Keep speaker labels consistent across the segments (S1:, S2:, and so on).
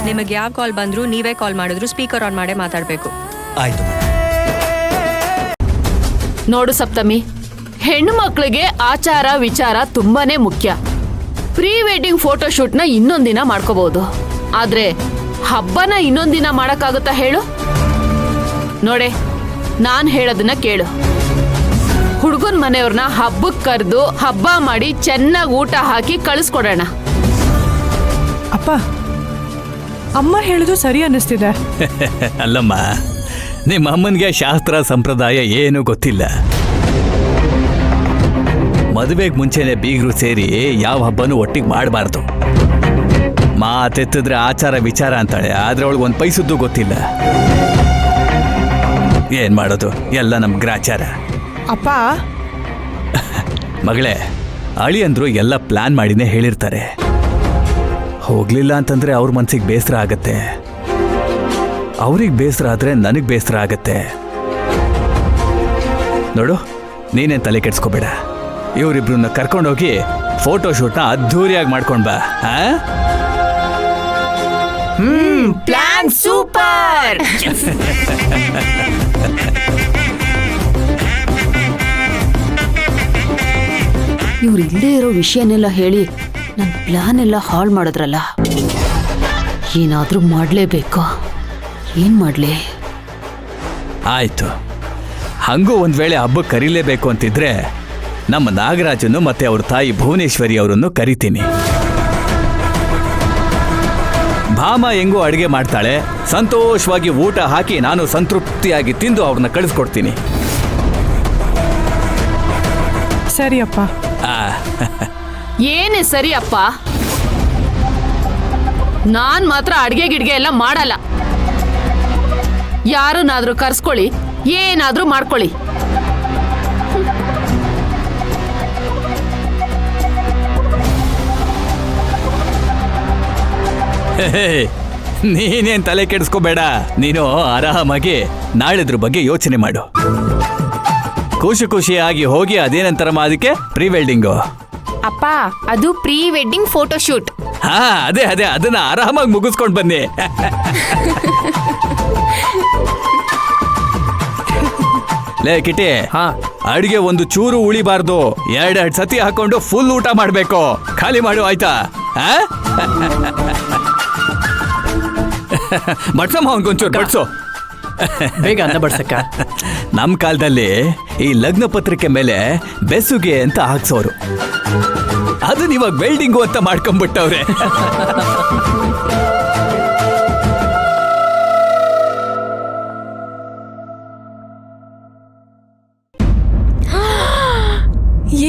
S1: ನಿಮಗೆ ಯಾವ ಕಾಲ್ ಬಂದ್ರು ನೀವೇ ಕಾಲ್ ಮಾಡಿದ್ರು ಸ್ಪೀಕರ್ ಆನ್ ಮಾಡೇ ಮಾತಾಡಬೇಕು.
S2: ಆಯ್ತು.
S3: ನೋಡು ಸಪ್ತಮಿ, ಹೆಣ್ಣು ಮಕ್ಕಳಿಗೆ ಆಚಾರ ವಿಚಾರ ತುಂಬಾನೇ ಮುಖ್ಯ. ಪ್ರೀ ವೆಡ್ಡಿಂಗ್ ಫೋಟೋಶೂಟ್ನ ಇನ್ನೊಂದಿನ ಮಾಡ್ಕೋಬಹುದು, ಆದ್ರೆ ಹಬ್ಬನ ಇನ್ನೊಂದಿನ ಮಾಡಕ್ಕಾಗುತ್ತಾ ಹೇಳು? ನೋಡೆ, ನಾನ್ ಹೇಳೋದನ್ನ ಕೇಳು. ಹುಡುಗನ್ ಮನೆಯವ್ರನ್ನ ಹಬ್ಬಕ್ಕೆ ಕರೆದು ಹಬ್ಬ ಮಾಡಿ ಚೆನ್ನಾಗಿ ಊಟ ಹಾಕಿ ಕಳಿಸ್ಕೊಡೋಣ.
S4: ಅಪ್ಪ, ಅಮ್ಮ ಹೇಳುದು ಸರಿ ಅನ್ನಿಸ್ತಿದೆ.
S2: ಅಲ್ಲಮ್ಮ, ನಿಮ್ಮ ಅಮ್ಮನಿಗೆ ಶಾಸ್ತ್ರ ಸಂಪ್ರದಾಯ ಏನೂ ಗೊತ್ತಿಲ್ಲ. ಮದುವೆಗೆ ಮುಂಚೆನೆ ಬೀಗರು ಸೇರಿ ಯಾವ ಹಬ್ಬನೂ ಒಟ್ಟಿಗೆ ಮಾಡಬಾರ್ದು. ಮಾತೆತ್ತಿದ್ರೆ ಆಚಾರ ವಿಚಾರ ಅಂತಾಳೆ, ಆದ್ರೆ ಅವಳಿಗೆ ಒಂದು ಪೈಸದ್ದು ಗೊತ್ತಿಲ್ಲ. ಏನ್ ಮಾಡೋದು, ಎಲ್ಲ ನಮ್ ಗ್ರಾಚಾರ.
S4: ಅಪ್ಪ,
S2: ಮಗಳೇ, ಅಳಿಯಂದ್ರು ಎಲ್ಲ ಪ್ಲಾನ್ ಮಾಡಿನೇ ಹೇಳಿರ್ತಾರೆ. ಹೋಗ್ಲಿಲ್ಲ ಅಂತಂದ್ರೆ ಅವ್ರ ಮನ್ಸಿಗೆ ಬೇಸರ ಆಗತ್ತೆ, ಅವ್ರಿಗೆ ಬೇಸರ ಆದ್ರೆ ನನಗೆ ಬೇಸರ ಆಗತ್ತೆ. ನೋಡು, ನೀನೇನ್ ತಲೆ ಕೆಡ್ಸ್ಕೋಬೇಡ. ಇವರಿಬ್ರನ್ನ ಕರ್ಕೊಂಡೋಗಿ ಫೋಟೋಶೂಟ್ನ ಅದ್ಧೂರಿಯಾಗಿ ಮಾಡ್ಕೊಂಡ್ ಬಾ.
S3: Plan super. ಇವ್ರು ಇಲ್ಲೇ ಇರೋ ವಿಷಯನೆಲ್ಲ ಹೇಳಿ ನನ್ನ ಪ್ಲಾನ್ ಎಲ್ಲ ಹಾಳು ಮಾಡಿದ್ರಲ್ಲ. ಏನಾದ್ರೂ ಮಾಡ್ಲೇಬೇಕು. ಏನ್ ಮಾಡ್ಲಿ?
S2: ಆಯ್ತು, ಹಂಗೂ ಒಂದ್ ವೇಳೆ ಹಬ್ಬಕ್ಕೆ ಕರೀಲೇಬೇಕು ಅಂತಿದ್ರೆ ನಮ್ಮ ನಾಗರಾಜನ್ನು ಮತ್ತೆ ಅವ್ರ ತಾಯಿ ಭುವನೇಶ್ವರಿ ಅವರನ್ನು ಕರಿತೀನಿ. ಭಾಮ ಹೆಂಗೂ ಅಡುಗೆ ಮಾಡ್ತಾಳೆ, ಸಂತೋಷವಾಗಿ ಊಟ ಹಾಕಿ ನಾನು ಸಂತೃಪ್ತಿಯಾಗಿ ತಿಂದು ಅವ್ರನ್ನ ಕಳಿಸ್ಕೊಡ್ತೀನಿ.
S4: ಸರಿಯಪ್ಪ.
S3: ಏನೇ ಸರಿ ಅಪ್ಪ, ನಾನ್ ಮಾತ್ರ ಅಡ್ಗೆ ಗಿಡ್ಗೆ ಎಲ್ಲ ಮಾಡಲ್ಲ. ಯಾರನ್ನಾದ್ರೂ ಕರ್ಸ್ಕೊಳ್ಳಿ, ಏನಾದ್ರೂ ಮಾಡ್ಕೊಳ್ಳಿ.
S2: ನೀನೇನ್ ತಲೆ ಕೆಡಿಸ್ಕೋಬೇಡ. ನೀನು ಆರಾಮಾಗಿ ನಾಳೆದ್ರ ಬಗ್ಗೆ ಯೋಚನೆ ಮಾಡು. ಖುಷಿಯಾಗಿ ಹೋಗಿ ಅದೇನಂತಾರಮ್ಮ ಅದಕ್ಕೆ ಪ್ರೀ ವೆಡ್ಡಿಂಗು.
S1: ಅಪ್ಪ, ಅದು ಪ್ರೀ ವೆಡ್ಡಿಂಗ್ ಫೋಟೋಶೂಟ್.
S2: ಹಾ, ಅದೇ ಅದನ್ನ ಆರಾಮಾಗಿ ಮುಗಿಸ್ಕೊಂಡ್ ಬನ್ನಿ. ಲೇ ಕಿಟಿ, ಅಡಿಗೆ ಒಂದು ಚೂರು ಉಳಿಬಾರ್ದು. ಎರಡೆರಡು ಸತಿ ಹಾಕೊಂಡು ಫುಲ್ ಊಟ ಮಾಡ್ಬೇಕು. ಖಾಲಿ ಮಾಡು, ಆಯ್ತಾ? ಬಡ್ಸಮ್ಮ, ಅವನ್ಗೊಂಚೂರು ಬಡ್ಸು.
S5: ಬೇಗ ಅನ್ನ ಬಡ್ಸಕ್ಕ.
S2: ನಮ್ ಕಾಲದಲ್ಲಿ ಈ ಲಗ್ನ ಪತ್ರಿಕೆ ಮೇಲೆ ಬೆಸುಗೆ ಅಂತ ಹಾಕ್ಸೋರು, ಅದನ್ನ ಇವಾಗ ವೆಲ್ಡಿಂಗು ಅಂತ ಮಾಡ್ಕೊಂಡ್ಬಿಟ್ಟವ್ರೆ.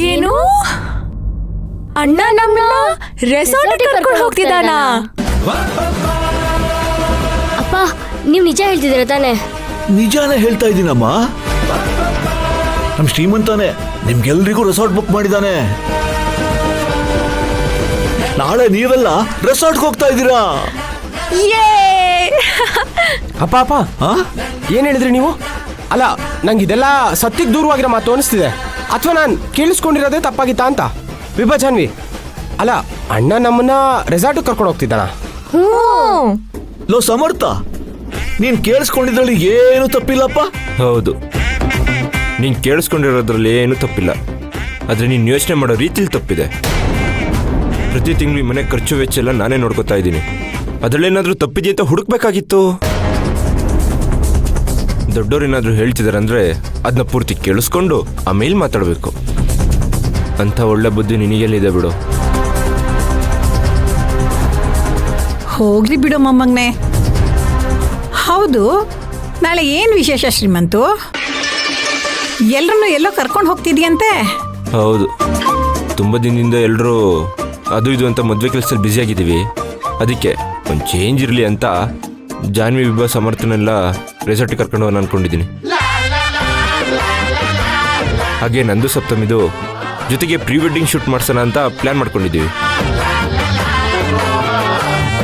S1: ಏನು, ಅಣ್ಣ ನಮ್ಮನ್ನ ರೆಸಾರ್ಟ್ ಕರ್ಕೊಂಡು ಹೋಗ್ತಿದ್ದಾನಾ?
S6: ಅಪ್ಪ, ನೀವು ನಿಜ ಹೇಳ್ತಿದ್ದೀರ ತಾನೆ?
S7: ನಿಜಾನೇ ಹೇಳ್ತಾ ಇದ್ದೀನಮ್ಮ. ನಮ್ ಶ್ರೀಮಂತಾನೆ ನಿಮ್ಗೆಲ್ರಿಗೂ ರೆಸಾರ್ಟ್ ಬುಕ್ ಮಾಡಿದಾನೆ. ನಾಳೆ ನೀವೆಲ್ಲ ರೆಸಾರ್ಟ್ಗೆ ಹೋಗ್ತಾ ಇದ್ದೀರಾ.
S5: ಅಪ್ಪ ಅಪ್ಪ, ಏನ್ ಹೇಳಿದ್ರಿ ನೀವು? ಅಲ್ಲ, ನಂಗೆ ಇದೆಲ್ಲ ಸತ್ಯಕ್ಕೆ ದೂರವಾಗಿರೋ ಮಾತು ಅನಿಸ್ತಿದೆ. ಅಥವಾ ನಾನು ಕೇಳಿಸ್ಕೊಂಡಿರೋದೇ ತಪ್ಪಾಗಿತ್ತಾ ಅಂತ. ವಿಭಜನ್ವಿ, ಅಲ್ಲ, ಅಣ್ಣ ನಮ್ಮನ್ನ ರೆಸಾರ್ಟ್ ಕರ್ಕೊಂಡು ಹೋಗ್ತಿದ್ದಾನ?
S7: ಲೋ ಸಮರ್ಥ, ನೀನ್ ಕೇಳಿಸ್ಕೊಂಡಿದ್ರಲ್ಲಿ ಏನು ತಪ್ಪಿಲ್ಲಪ್ಪ.
S8: ಹೌದು, ನೀನು ಕೇಳಿಸ್ಕೊಂಡಿರೋದ್ರಲ್ಲಿ ಏನೂ ತಪ್ಪಿಲ್ಲ. ಆದರೆ ನೀನು ಯೋಚನೆ ಮಾಡೋ ರೀತಿಲಿ ತಪ್ಪಿದೆ. ಪ್ರತಿ ತಿಂಗಳು ಈ ಮನೆ ಖರ್ಚು ವೆಚ್ಚ ಎಲ್ಲ ನಾನೇ ನೋಡ್ಕೊತಾ ಇದ್ದೀನಿ. ಅದರಲ್ಲೇನಾದರೂ ತಪ್ಪಿದೆ ಅಂತ ಹುಡುಕ್ಬೇಕಾಗಿತ್ತು. ದೊಡ್ಡೋರೇನಾದರೂ ಹೇಳ್ತಿದ್ದಾರೆ ಅಂದರೆ ಅದನ್ನ ಪೂರ್ತಿ ಕೇಳಿಸ್ಕೊಂಡು ಆಮೇಲೆ ಮಾತಾಡಬೇಕು. ಅಂಥ ಒಳ್ಳೆ ಬುದ್ಧಿ ನಿನಗೆಲ್ಲಿದೆ ಬಿಡು.
S9: ಹೋಗ್ಲಿ ಬಿಡು ಮೊಮ್ಮಗನೆ. ಹೌದು, ನಾಳೆ ಏನು ವಿಶೇಷ ಶ್ರೀಮಂತು? ಎಲ್ಲರನ್ನು ಎಲ್ಲೋ ಕರ್ಕೊಂಡು ಹೋಗ್ತಿದ್ಯಂತೆ?
S8: ಹೌದು, ತುಂಬ ದಿನದಿಂದ ಎಲ್ಲರೂ ಅದು ಇದು ಅಂತ ಮದುವೆ ಕೆಲಸದಲ್ಲಿ ಬ್ಯುಸಿಯಾಗಿದ್ದೀವಿ. ಅದಕ್ಕೆ ಒಂದು ಚೇಂಜ್ ಇರಲಿ ಅಂತ ಜಾನ್ವಿ ವಿಭಾ ಸಮರ್ಥನೆಲ್ಲ ರೆಸಾರ್ಟಿಗೆ ಕರ್ಕೊಂಡು ಹೋಗೋಣ ಅಂದ್ಕೊಂಡಿದ್ದೀನಿ. ಹಾಗೆ ನಂದು ಸಪ್ತಮಿದು ಜೊತೆಗೆ ಪ್ರೀ ವೆಡ್ಡಿಂಗ್ ಶೂಟ್ ಮಾಡ್ಸೋಣ ಅಂತ ಪ್ಲ್ಯಾನ್ ಮಾಡ್ಕೊಂಡಿದ್ದೀವಿ.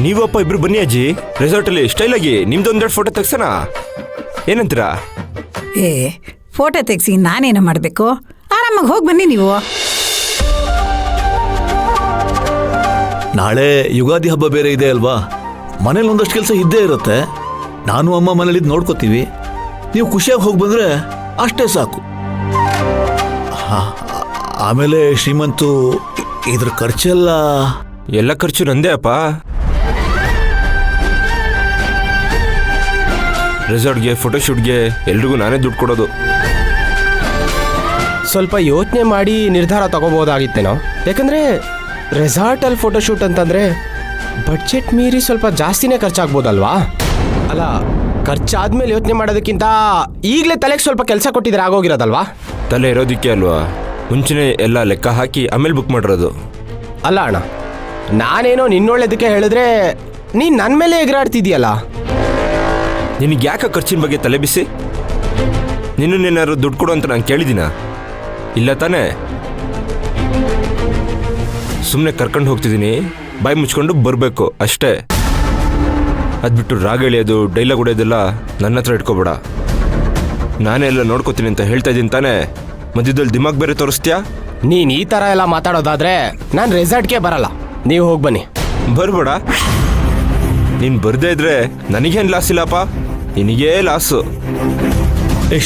S8: ನೀವು ಅಪ್ಪ ಇಬ್ರು ಬನ್ನಿ ಅಜ್ಜಿ, ರೆಸಾರ್ಟಲ್ಲಿ ಸ್ಟೈಲಾಗಿ ನಿಮ್ದೊಂದೆರಡು ಫೋಟೋ ತೆಗ್ಸೋಣ, ಏನಂತೀರಾ?
S9: ಫೋಟೋ ತೆಗ್ಸಿ ನಾನೇನು ಮಾಡಬೇಕು? ಆರಾಮಾಗಿ ಹೋಗಿ ಬನ್ನಿ ನೀವು.
S7: ನಾಳೆ ಯುಗಾದಿ ಹಬ್ಬ ಬೇರೆ ಇದೆ ಅಲ್ವಾ, ಮನೇಲಿ ಒಂದಷ್ಟು ಕೆಲಸ ಇದ್ದೇ ಇರುತ್ತೆ. ನಾನು ಅಮ್ಮ ಮನೇಲಿದ್ದು ನೋಡ್ಕೋತೀವಿ. ನೀವು ಖುಷಿಯಾಗಿ ಹೋಗಿ ಬಂದ್ರೆ ಅಷ್ಟೇ ಸಾಕು. ಆಮೇಲೆ ಶ್ರೀಮಂತು, ಇದ್ರ ಖರ್ಚೆಲ್ಲ
S8: ಎಲ್ಲ ಖರ್ಚು ನಂದೇ ಅಪ್ಪ. ರೆಸಾರ್ಟ್ಗೆ, ಫೋಟೋಶೂಟ್ಗೆ ಎಲ್ರಿಗೂ ನಾನೇ ದುಡ್ಡು ಕೊಡೋದು.
S5: ಸ್ವಲ್ಪ ಯೋಚನೆ ಮಾಡಿ ನಿರ್ಧಾರ ತಗೋಬೋದಾಗಿತ್ತೇನೋ. ಯಾಕಂದರೆ ರೆಸಾರ್ಟಲ್ಲಿ ಫೋಟೋಶೂಟ್ ಅಂತಂದರೆ ಬಡ್ಜೆಟ್ ಮೀರಿ ಸ್ವಲ್ಪ ಜಾಸ್ತಿನೇ ಖರ್ಚಾಗ್ಬೋದಲ್ವಾ? ಅಲ್ಲ, ಖರ್ಚಾದ್ಮೇಲೆ ಯೋಚನೆ ಮಾಡೋದಕ್ಕಿಂತ ಈಗಲೇ ತಲೆಗೆ ಸ್ವಲ್ಪ ಕೆಲಸ ಕೊಟ್ಟಿದ್ರೆ ಆಗೋಗಿರೋದಲ್ವಾ?
S8: ತಲೆ ಇರೋದಕ್ಕೆ ಅಲ್ವಾ ಮುಂಚೆನೇ ಎಲ್ಲ ಲೆಕ್ಕ ಹಾಕಿ ಆಮೇಲೆ ಬುಕ್ ಮಾಡಿರೋದು.
S5: ಅಲ್ಲ ಅಣ್ಣ, ನಾನೇನೋ ನಿನ್ನೊಳ್ಳೆದಕ್ಕೆ ಹೇಳಿದ್ರೆ ನೀನು ನನ್ನ ಮೇಲೆ ಎಗರಾಡ್ತಿದ್ಯಲ್ಲ.
S8: ನಿನಗೆ ಯಾಕೆ ಖರ್ಚಿನ ಬಗ್ಗೆ ತಲೆ ಬಿಸಿ? ನಿನ್ನನ್ನೇನಾದ್ರು ದುಡ್ಡು ಕೊಡು ಅಂತ ನಾನು ಕೇಳಿದ್ದೀನ? ಇಲ್ಲ ತಾನೇ? ಸುಮ್ಮನೆ ಕರ್ಕೊಂಡು ಹೋಗ್ತಿದ್ದೀನಿ, ಬಾಯಿ ಮುಚ್ಕೊಂಡು ಬರಬೇಕು ಅಷ್ಟೇ. ಅದ್ಬಿಟ್ಟು ರಾಗ ಎಳೆಯೋದು, ಡೈಲಾಗ್ ಹೊಡೆಯೋದೆಲ್ಲ ನನ್ನ ಹತ್ರ ಇಟ್ಕೋಬೇಡ. ನಾನೇ ಎಲ್ಲ ನೋಡ್ಕೋತೀನಿ ಅಂತ ಹೇಳ್ತಾ ಇದ್ದೀನಿ ತಾನೇ? ಮಧ್ಯದಲ್ಲಿ ದಿಮಾಗ್ ಬೇರೆ ತೋರಿಸ್ತೀಯಾ?
S5: ನೀನು ಈ ಥರ ಎಲ್ಲ ಮಾತಾಡೋದಾದ್ರೆ ನಾನು ರೆಸಾರ್ಟ್ಗೆ ಬರಲ್ಲ, ನೀವು ಹೋಗಿ ಬನ್ನಿ.
S8: ಬರ್ಬೇಡ. ನೀನು ಬರದೇ ಇದ್ರೆ ನನಗೇನು ಲಾಸ್ ಇಲ್ಲಪ್ಪ, ನಿನಗೇ ಲಾಸು.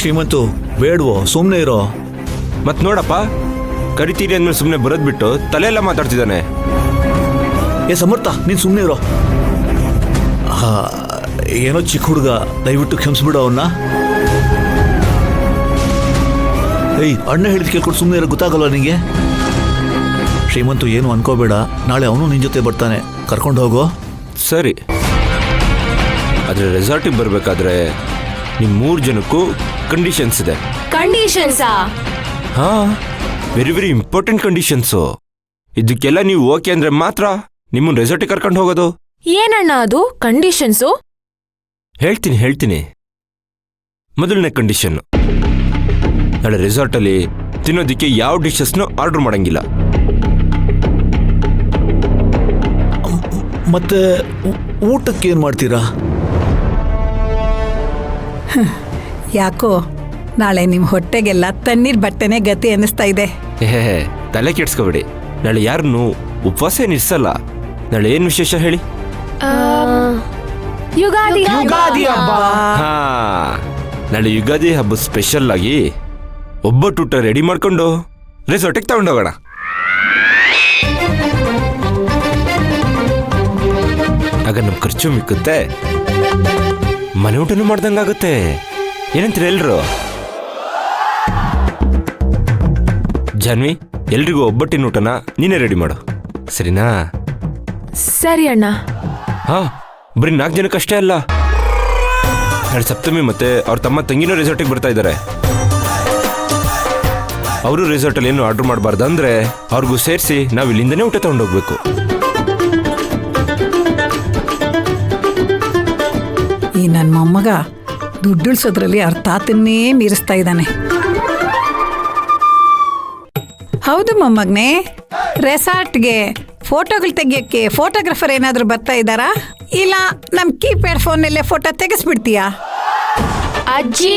S7: ಶ್ರೀಮಂತು, ಬೇಡವೋ, ಸುಮ್ಮನೆ ಇರೋ.
S8: ಮತ್ತೆ ನೋಡಪ್ಪ, ಕರಿತೀರಿ ಅಂದ್ಮೇಲೆ ಸುಮ್ಮನೆ ಬರೋದು ಬಿಟ್ಟು ತಲೆ ಎಲ್ಲ ಮಾತಾಡ್ತಿದ್ದಾನೆ.
S7: ಸಮರ್ಥ, ನೀನು ಸುಮ್ಮನೆ ಇರೋ. ಏನೋ ಚಿಕ್ಕ ಹುಡುಗ, ದಯವಿಟ್ಟು ಕ್ಷಮಿಸ್ಬಿಡು ಅವನ್ನ. ಅಣ್ಣ ಹೇಳಿದ್ ಕೇಳ್ಕೊಂಡು ಸುಮ್ಮನೆ ಇರೋ, ಗೊತ್ತಾಗಲ್ಲ ನಿಂಗೆ? ಶ್ರೀಮಂತು, ಏನು ಅನ್ಕೋಬೇಡ, ನಾಳೆ ಅವನು ನಿನ್ನ ಜೊತೆ ಬರ್ತಾನೆ, ಕರ್ಕೊಂಡು ಹೋಗೋ.
S8: ಸರಿ, ಆದರೆ ರೆಸಾರ್ಟಿಗೆ ಬರಬೇಕಾದ್ರೆ ನಿಮ್ಮ 3 ಜನಕ್ಕೂ ಕಂಡೀಷನ್ಸ್ ಇದೆ.
S1: ಕಂಡೀಷನ್ಸಾ?
S8: ಹಾಂ, ವೆರಿ ವೆರಿ ಇಂಪಾರ್ಟೆಂಟ್ ಕಂಡೀಷನ್ಸು. ಇದಕ್ಕೆಲ್ಲ ನೀವು ಓಕೆ ಅಂದರೆ ಮಾತ್ರ ನಿಮ್ಮನ್ನು ರೆಸಾರ್ಟಿಗೆ ಕರ್ಕೊಂಡು ಹೋಗೋದು.
S1: ಏನಣ್ಣ ಅದು ಕಂಡೀಷನ್ಸು?
S8: ಹೇಳ್ತೀನಿ. ಮೊದಲನೇ ಕಂಡೀಷನ್ನು, ನಾಳೆ ರೆಸಾರ್ಟಲ್ಲಿ ತಿನ್ನೋದಕ್ಕೆ ಯಾವ ಡಿಶಸ್ನು ಆರ್ಡರ್ ಮಾಡಂಗಿಲ್ಲ.
S7: ಮತ್ತೆ ಊಟಕ್ಕೆ ಏನು ಮಾಡ್ತೀರಾ?
S9: ಯಾಕೋ ನಾಳೆ ನಿಮ್ಮ ಹೊಟ್ಟೆಗೆಲ್ಲ ತಣ್ಣೀರ್ ಬಟ್ಟೆನೇ ಗತಿ ಅನ್ನಿಸ್ತಾ ಇದೆ.
S8: ತಲೆ ಕೆಡ್ಸ್ಕೊಬೇಡಿ, ನಾಳೆ ಯಾರನ್ನು ಉಪವಾಸ ಏನು ಇರ್ಸಲ್ಲ. ನಾಳೆ ಏನು ವಿಶೇಷ ಹೇಳಿ?
S1: ಯುಗಾದಿ
S5: ಹಬ್ಬ.
S8: ಹಾ, ನಾಳೆ ಯುಗಾದಿ ಹಬ್ಬ ಸ್ಪೆಷಲ್ ಆಗಿ ಒಬ್ಬಟ್ಟೂಟ ರೆಡಿ ಮಾಡ್ಕೊಂಡು ರೆಸಾರ್ಟಿಗೆ ತಗೊಂಡೋಗೋಣ. ಆಗ ನಮ್ಮ ಖರ್ಚು ಮಿಕ್ಕುತ್ತೆ, ಮನೆ ಊಟನೂ ಮಾಡ್ದಂಗಾಗುತ್ತೆ. ಏನಂತೀರ ಎಲ್ರು? ಜಾನ್ವಿ, ಎಲ್ರಿಗೂ ಒಬ್ಬಟ್ಟಿನ ಊಟನ ನೀನೇ ರೆಡಿ ಮಾಡು, ಸರಿನಾ?
S1: ಸರಿ ಅಣ್ಣ.
S8: ಹಾ, ಬರೀ 4 ಜನಕ್ಕಷ್ಟೇ ಅಲ್ಲ, ನಾಳೆ ಸಪ್ತಮಿ ಮತ್ತೆ ಅವ್ರ ತಮ್ಮ ತಂಗಿನೂ ರೆಸಾರ್ಟಿಗೆ ಬರ್ತಾ ಇದ್ದಾರೆ. ಅವರು ರೆಸಾರ್ಟಲ್ಲಿ ಏನು ಆರ್ಡರ್ ಮಾಡಬಾರ್ದು ಅಂದ್ರೆ ಅವ್ರಿಗೂ ಸೇರಿಸಿ ನಾವು ಇಲ್ಲಿಂದನೇ ಊಟ ತಗೊಂಡೋಗ್ಬೇಕು.
S9: ಈ ನನ್ನ ಮೊಮ್ಮಗ ದುಡ್ಡುಳ್ಸೋದ್ರಲ್ಲಿ ಅವ್ರ ತಾತನ್ನೇ ಮೀರಿಸ್ತಾ ಇದ್ದಾನೆ. ಹೌದು ಮೊಮ್ಮಗನೇ, ರೆಸಾರ್ಟ್ಗೆ ಫೋಟೋಗಳು ತೆಗಿಯೋಕ್ಕೆ ಫೋಟೋಗ್ರಾಫರ್ ಏನಾದರೂ ಬರ್ತಾ ಇದ್ದಾರಾ? ಇಲ್ಲ ನಮ್ಮ ಕೀಪ್ಯಾಡ್ ಫೋನ್ನಲ್ಲೇ ಫೋಟೋ ತೆಗೆಸ್ಬಿಡ್ತೀಯಾ?
S1: ಅಜ್ಜಿ